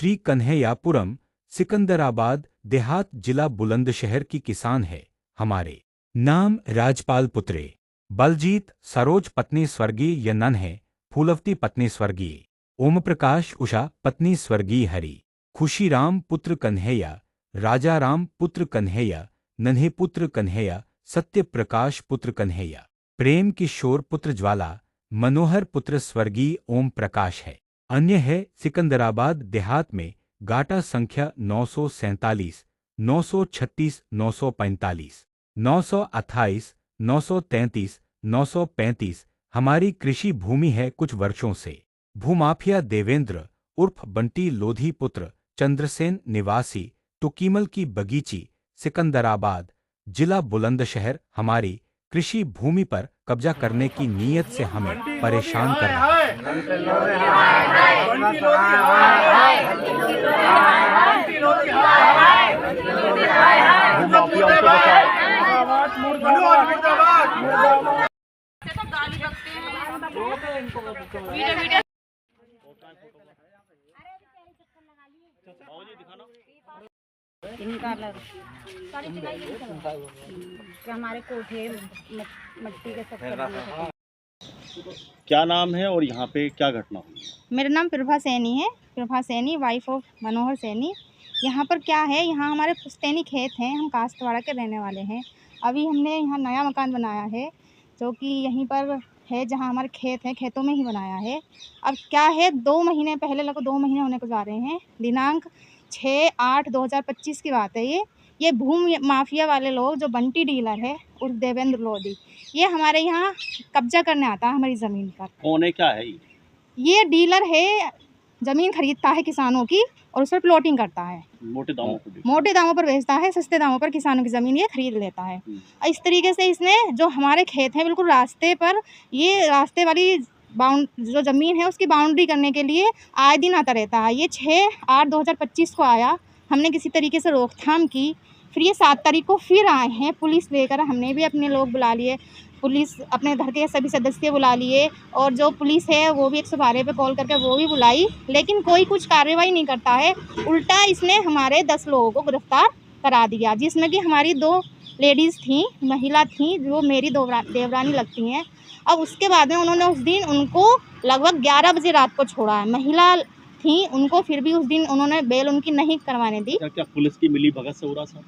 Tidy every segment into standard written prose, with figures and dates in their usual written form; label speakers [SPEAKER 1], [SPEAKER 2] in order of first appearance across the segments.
[SPEAKER 1] श्री कन्हैयापुरम, सिकंदराबाद देहात, जिला बुलंदशहर की किसान है। हमारे नाम राजपाल पुत्रे बलजीत, सरोज पत्नी स्वर्गीय यनन है, फूलवती पत्नी स्वर्गीय ओम प्रकाश, उषा पत्नी स्वर्गीय हरि, खुशीराम पुत्र कन्हैया, राजा राम पुत्र कन्हैया, नन्हे पुत्र कन्हैया, सत्य प्रकाश पुत्र कन्हैया, प्रेम किशोर पुत्र ज्वाला, मनोहर पुत्र स्वर्गीय ओम प्रकाश है। अन्य है सिकंदराबाद देहात में गाटा संख्या 947, 936, 945, 928, 933, 935। हमारी कृषि भूमि है कुछ वर्षों से। भूमाफिया देवेंद्र उर्फ बंटी लोधी पुत्र चंद्रसेन, निवासी तुकीमल की बगीची, सिकंदराबाद, जिला बुलंदशहर, हमारी कृषि भूमि पर कब्जा करने की नीयत से हमें परेशान कर रहा है।
[SPEAKER 2] हमारे कोठे मट्टी के सब।
[SPEAKER 3] क्या नाम है और यहाँ पे क्या घटना हुई?
[SPEAKER 2] मेरा नाम प्रभा सैनी है, प्रभा सैनी, वाइफ ऑफ मनोहर सैनी। यहाँ पर क्या है, यहाँ हमारे पुश्तैनी खेत हैं, हम कास्तवाड़ा के रहने वाले हैं। अभी हमने यहाँ नया मकान बनाया है जो कि यहीं पर है जहाँ हमारे खेत हैं, खेतों में ही बनाया है। अब क्या है, 2 महीने पहले, लगभग 2 महीने होने को जा रहे हैं, दिनांक 6/8/2025 की बात है। ये भूमि माफिया वाले लोग, जो बंटी डीलर है उर्फ देवेंद्र लोधी, ये हमारे यहाँ कब्जा करने आता है हमारी ज़मीन पर।
[SPEAKER 3] कौन है, क्या है
[SPEAKER 2] ये डीलर है, ज़मीन खरीदता है किसानों की और उस पर प्लॉटिंग करता है, मोटे दामों पर बेचता है, सस्ते दामों पर किसानों की ज़मीन ये खरीद लेता है। इस तरीके से इसने जो हमारे खेत हैं बिल्कुल रास्ते पर, ये रास्ते वाली जो ज़मीन है उसकी बाउंड्री करने के लिए आए दिन आता रहता है। ये 6/8/2025 को आया, हमने किसी तरीके से रोकथाम की। फिर ये 7 तारीख को फिर आए हैं पुलिस लेकर, हमने भी अपने लोग बुला लिए, पुलिस अपने घर के सभी सदस्य बुला लिए और जो पुलिस है वो भी 112 पे कॉल करके वो भी बुलाई, लेकिन कोई कुछ कार्रवाई नहीं करता है। उल्टा इसने हमारे 10 लोगों को गिरफ्तार करा दिया, जिसमें कि हमारी 2 लेडीज़ थी, महिला थी, जो मेरी देवरानी लगती हैं। अब उसके बाद में उन्होंने उस दिन उनको लगभग 11 बजे रात को छोड़ा है। महिला थी, उनको फिर भी उस दिन उन्होंने बेल उनकी नहीं करवाने दी।
[SPEAKER 3] क्या पुलिस की मिली भगत से हो रहा था?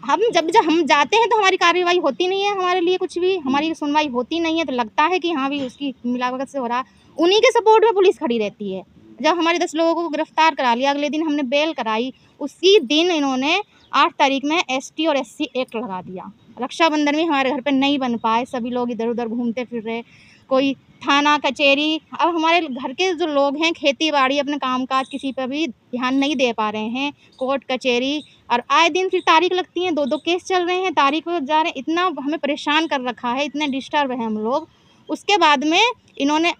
[SPEAKER 2] हम जब हम जाते हैं तो हमारी कार्रवाई होती नहीं है, हमारे लिए कुछ भी, हमारी सुनवाई होती नहीं है, तो लगता है कि हाँ भी उसकी मिलावट से हो रहा है। उन्हीं के सपोर्ट में पुलिस खड़ी रहती है। जब हमारे 10 लोगों को गिरफ्तार करा लिया, अगले दिन हमने बेल कराई, उसी दिन इन्होंने 8 तारीख में ST और SC एक्ट लगा दिया। रक्षाबंधन भी हमारे घर पर नहीं बन पाए, सभी लोग इधर उधर घूमते फिर रहे, कोई थाना कचहरी। अब हमारे घर के जो लोग हैं खेती बाड़ी अपने कामकाज किसी पर भी ध्यान नहीं दे पा रहे हैं, कोर्ट कचहरी, और आए दिन फिर तारीख लगती हैं, 2-2 केस चल रहे हैं, तारीख पर जा रहे हैं। इतना हमें परेशान कर रखा है, इतने डिस्टर्ब हैं हम लोग। उसके बाद में इन्होंने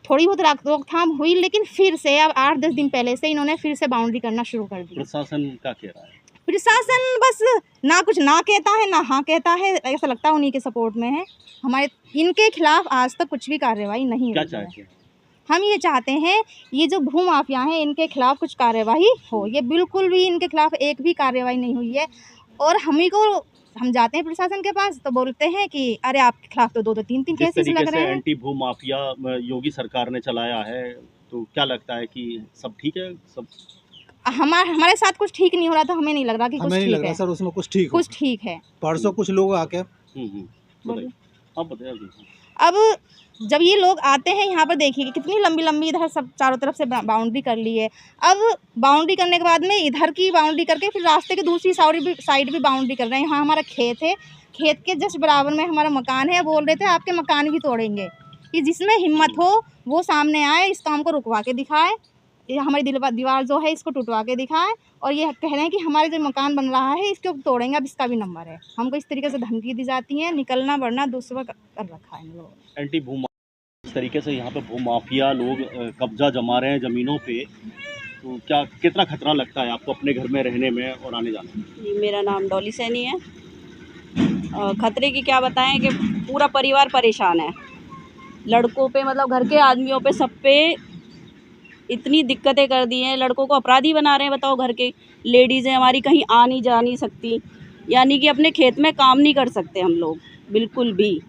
[SPEAKER 2] थोड़ी बहुत रोकथाम हुई, लेकिन फिर से अब 8-10 दिन पहले से इन्होंने फिर से बाउंड्री करना शुरू कर दी।
[SPEAKER 3] प्रशासन क्या कह रहा है?
[SPEAKER 2] प्रशासन बस ना कुछ ना कहता है ना हाँ कहता है, ऐसा लगता है उन्हीं के सपोर्ट में है। हमारे इनके खिलाफ आज तक कुछ भी कार्रवाई नहीं हुई है। हम ये चाहते हैं ये जो भू माफिया हैं इनके खिलाफ कुछ कार्रवाई हो। ये बिल्कुल भी इनके खिलाफ एक भी कार्रवाई नहीं हुई है। और हम जाते हैं प्रशासन के पास तो बोलते हैं कि अरे आपके खिलाफ तो 2-2 3-3 केसेस लग रहे हैं।
[SPEAKER 3] एंटी भू माफिया योगी सरकार ने चलाया है, तो क्या लगता है कि सब ठीक है? सब
[SPEAKER 2] हमारे साथ कुछ ठीक नहीं हो रहा, तो हमें नहीं लग रहा कि कुछ ठीक है सर,
[SPEAKER 4] उसमें कुछ ठीक है। परसों कुछ लोग आके
[SPEAKER 2] अब जब ये लोग आते हैं यहाँ पर, देखिए कितनी लंबी लंबी इधर सब चारों तरफ से बाउंड्री कर ली है। अब बाउंड्री करने के बाद में इधर की बाउंड्री करके फिर रास्ते की दूसरी साइड भी बाउंड्री कर रहे हैं। यहाँ हमारा खेत है, खेत के जस्ट बराबर में हमारा मकान है। बोल रहे थे आपके मकान भी तोड़ेंगे, कि जिसमें हिम्मत हो वो सामने आए, इस काम को रुकवा के दिखाए, हमारी दीवार जो है इसको टूटवा के दिखाए, और ये कह रहे हैं कि हमारे जो मकान बन रहा है इसको तोड़ेंगे, अब इसका भी नंबर है। हमको इस तरीके से धमकी दी जाती है, निकलना बढ़ना दूसरा कर रखा है इन लोगों।
[SPEAKER 3] एंटी भू इस तरीके से यहाँ पे भू माफिया लोग कब्जा जमा रहे हैं ज़मीनों पे, तो क्या कितना खतरा लगता है आपको अपने घर में रहने में और आने जाने में?
[SPEAKER 5] मेरा नाम डॉली सैनी है। खतरे की क्या बताएं कि पूरा परिवार परेशान है, लड़कों पे मतलब घर के आदमियों पे सब पे इतनी दिक्कतें कर दी हैं, लड़कों को अपराधी बना रहे हैं। बताओ, घर के लेडीज़ हैं हमारी, कहीं आ नहीं जा नहीं सकती, यानी कि अपने खेत में काम नहीं कर सकते हम लोग बिल्कुल भी,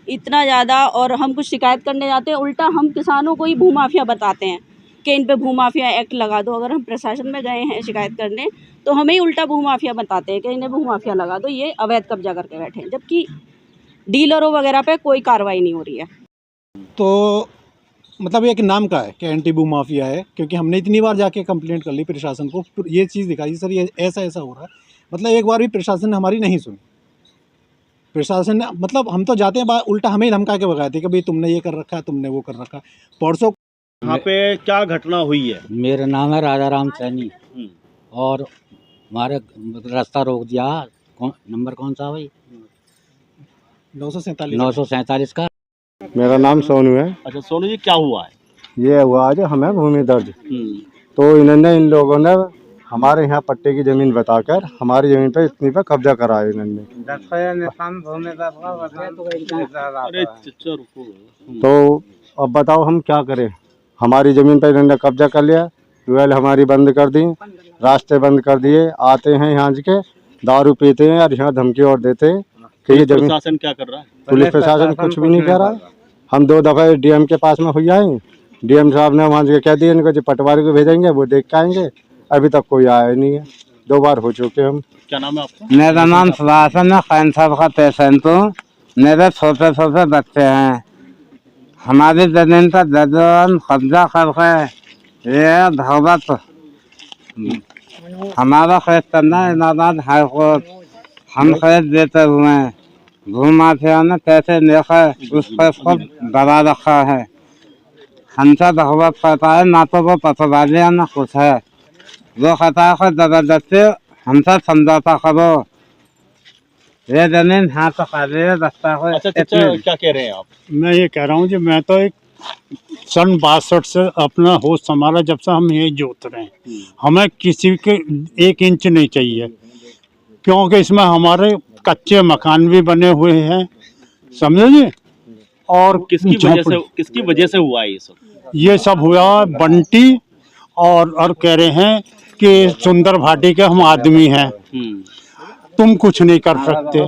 [SPEAKER 5] इतना ज़्यादा। और हम कुछ शिकायत करने जाते हैं, उल्टा हम किसानों को ही भूमाफिया बताते हैं कि इन पे भूमाफिया एक्ट लगा दो। अगर हम प्रशासन में गए हैं शिकायत करने तो हमें ही उल्टा भूमाफिया बताते हैं कि इन्हें भूमाफिया लगा दो, ये अवैध कब्जा करके बैठे हैं, जबकि डीलरों वगैरह पे कोई कार्रवाई नहीं हो रही है।
[SPEAKER 4] तो मतलब ये एक नाम का है कि एंटी बू माफिया है, क्योंकि हमने इतनी बार जाके कंप्लेंट कर ली प्रशासन को, ये चीज़ दिखाई सर ये ऐसा ऐसा हो रहा है। मतलब एक बार भी प्रशासन ने हमारी नहीं सुनी। प्रशासन ने मतलब हम तो जाते हैं उल्टा हमें ही धमका के भगाते कि भाई तुमने ये कर रखा है, तुमने वो कर रखा है। परसों
[SPEAKER 3] यहाँ पे क्या घटना हुई है?
[SPEAKER 6] मेरा नाम है राजा राम सैनी और हमारे रास्ता रोक दिया। नंबर कौन सा भाई? 947 का।
[SPEAKER 7] मेरा नाम सोनू है।
[SPEAKER 3] अच्छा सोनू जी, क्या हुआ है?
[SPEAKER 7] ये हुआ आज हमें भूमि दर्ज, तो इन्होंने इन लोगों ने हमारे यहाँ पट्टे की जमीन बताकर हमारी जमीन पे इतनी पे कब्जा कराया इन्होंने। तो अब बताओ हम क्या करें? हमारी ज़मीन पर इन्होंने कब्जा कर लिया, ट्यूबवेल हमारी बंद कर दी, रास्ते बंद कर दिए। आते हैं यहाँ के दारू पीते हैं और यहाँ धमकी और देते हैं कि ये जमीन।
[SPEAKER 3] प्रशासन क्या कर रहा है?
[SPEAKER 7] पुलिस प्रशासन कुछ भी नहीं कर रहा। हम 2 दफ़ा डीएम के पास में हुई आए, डीएम साहब ने वहाँ से कह दिया इनको जो पटवारी को भेजेंगे वो देख के आएंगे। अभी तक कोई आया नहीं है, 2 बार हो चुके हम।
[SPEAKER 3] क्या नाम है आपका?
[SPEAKER 6] मेरा नाम सुभाषन है, खान साहब का पेशेंट हूँ। मेरे छोटे बच्चे हैं, हमारी जमीन पर जजन कब्जा करके ये भगवत हमारा खेत करना है। इलाहाबाद हाई कोर्ट हम खेत देते हुए हैं, भूमाफिया ने पैसे लेकर उस पर को दबा रखा है। हमसे भगवत करता है, ना तो वो पटवारी है ना कुछ है। वो कहता है कि जबरदस्ती हमसे समझौता करो, ये जमीन हाँ तो कर रही है रास्ता को।
[SPEAKER 3] अच्छा क्या कह रहे हैं आप?
[SPEAKER 8] मैं ये कह रहा हूँ कि मैं तो एक सन 62 से अपना होश संभाला, जब से हम यही जोत रहे हैं। हमें किसी के 1 इंच नहीं चाहिए, क्योंकि इसमें हमारे कच्चे मकान भी बने हुए हैं, समझे जी। और
[SPEAKER 3] किसकी वजह से हुआ है ये सब?
[SPEAKER 8] ये सब हुआ बंटी और कह रहे हैं कि सुंदर भाटी के हम आदमी हैं, तुम कुछ नहीं कर सकते।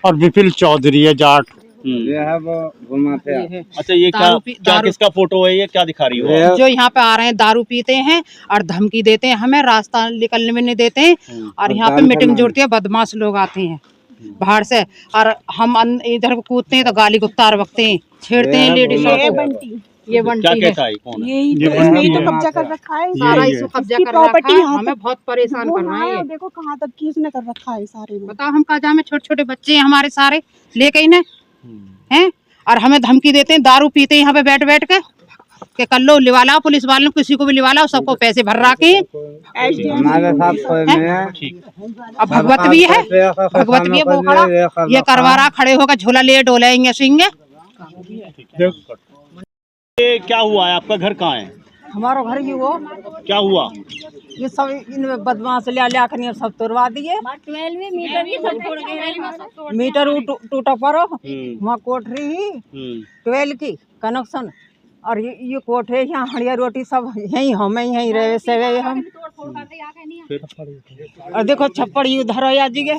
[SPEAKER 8] और विपिल चौधरी है जाट।
[SPEAKER 6] ये है वो भूमाफिया।
[SPEAKER 3] अच्छा ये क्या किसका फोटो है? ये क्या दिखा रही हो?
[SPEAKER 9] जो यहाँ पे आ रहे हैं दारू पीते हैं और धमकी देते हैं, हमें रास्ता निकलने में नहीं देते हैं। और यहाँ पे मीटिंग जुड़ती है, बदमाश लोग आते हैं बाहर से और हम इधर कूदते हैं तो गाली गुप्तार बकते हैं, छेड़ते हैं लेडीजों को। ये बंटी
[SPEAKER 3] क्या
[SPEAKER 9] है,
[SPEAKER 3] कहता है? कौन है?
[SPEAKER 2] यही तो कब्जा कर रखा है
[SPEAKER 9] सारा इसको कब्जा कर रखा है, हमें बहुत परेशान कर रहा है।
[SPEAKER 2] देखो कहाँ तक किसने कर रखा है सारे में।
[SPEAKER 9] बताओ हम कहाँ जाए, में छोटे छोटे बच्चे हैं हमारे सारे लेके इन्हें हैं और हमें धमकी देते हैं, दारू पीते हैं यहाँ पे बैठ बैठ के कर लो, लिवा लाओ पुलिस वाले ने, किसी को भी लिवा लाओ, सबको पैसे भर रखे।
[SPEAKER 6] हमारे साथ कोई नहीं है।
[SPEAKER 9] अब भगवत भी है, भगवत भी है, वो खड़ा ये करवा रहा, खड़े होकर झोला लिए डोलेंगे सिंगे।
[SPEAKER 3] ये क्या हुआ है? आपका घर कहाँ है?
[SPEAKER 5] हमारा घर ही वो
[SPEAKER 3] क्या हुआ?
[SPEAKER 5] ये सब इन बदमाश लिया कर ये सब तोड़वा दिए। मीटर टूटा पड़ो, वहाँ कोठरी ही 12 की कनेक्शन, और ये कोठे यहाँ हड़िया रोटी सब यहीं हमें यहीं रहे से हम। और देखो छप्पड़ उधर हो जी के,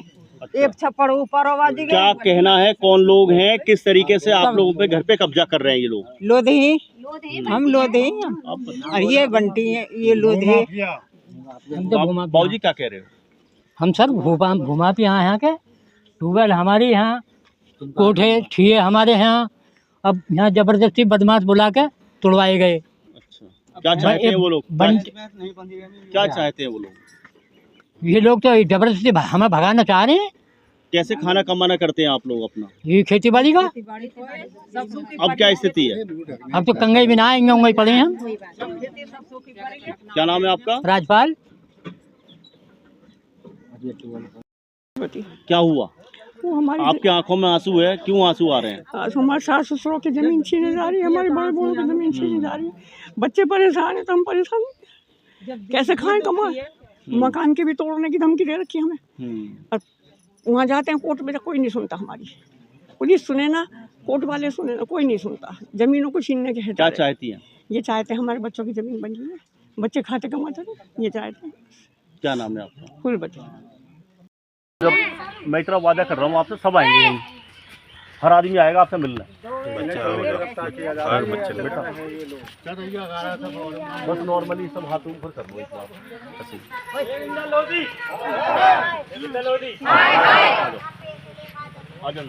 [SPEAKER 5] एक छप्पड़ ऊपर हो जी के।
[SPEAKER 3] क्या कहना है? कौन लोग हैं? किस तरीके से आप लोगों पे घर पे कब्जा कर रहे हैं ये लोग?
[SPEAKER 5] लोधी, हम लोधी और ये बंटी है, ये लोधी।
[SPEAKER 3] बाबूजी क्या कह रहे हो?
[SPEAKER 6] हम सर भूमाफिया यहाँ के, ट्यूबवेल हमारे यहाँ, कोठे ठिए हमारे यहाँ। अब यहाँ जबरदस्ती बदमाश बुला के तोड़वाए गए।
[SPEAKER 3] अच्छा क्या चाहते हैं वो लोग? क्या चाहते हैं वो लोग?
[SPEAKER 6] ये लोग तो जबरदस्ती हमें भगाना चाह रहे हैं।
[SPEAKER 3] कैसे खाना कमाना करते हैं आप लोग अपना?
[SPEAKER 6] ये खेती बाड़ी का।
[SPEAKER 3] अब क्या स्थिति है?
[SPEAKER 6] अब तो कंगे भी ना आएंगे, उंगे पड़े हैं हम।
[SPEAKER 3] क्या नाम है आपका?
[SPEAKER 6] राजपाल।
[SPEAKER 3] क्या हुआ? आपकी आंखों में आंसू है, क्यों आंसू आ रहे हैं?
[SPEAKER 10] आज हमारे सास ससुरों की जमीन छीने जा रही है, हमारे बड़े बड़ों की जमीन छीने जा रही है। बच्चे परेशान है तो हम परेशान, कैसे खाएं कमाएं। मकान के भी तोड़ने की धमकी दे रखी हमें। और वहाँ जाते हैं कोर्ट में तो कोई नहीं सुनता हमारी। पुलिस सुने ना, कोर्ट वाले सुने ना, कोई नहीं सुनता। जमीनों को छीनने के
[SPEAKER 3] क्या चाहती है?
[SPEAKER 10] ये चाहते हैं हमारे बच्चों की ज़मीन बन जाए, बच्चे खाते कमाते हैं, ये चाहते हैं।
[SPEAKER 3] क्या नाम है आपका?
[SPEAKER 10] फुल बच्चे
[SPEAKER 3] जब मैं इतना वादा कर रहा हूँ आपसे, सब आएंगे यहीं, हर आदमी आएगा आपसे मिलने। बस नॉर्मली सब हाथ ऊपर कर लो इस बार। आ जाओ।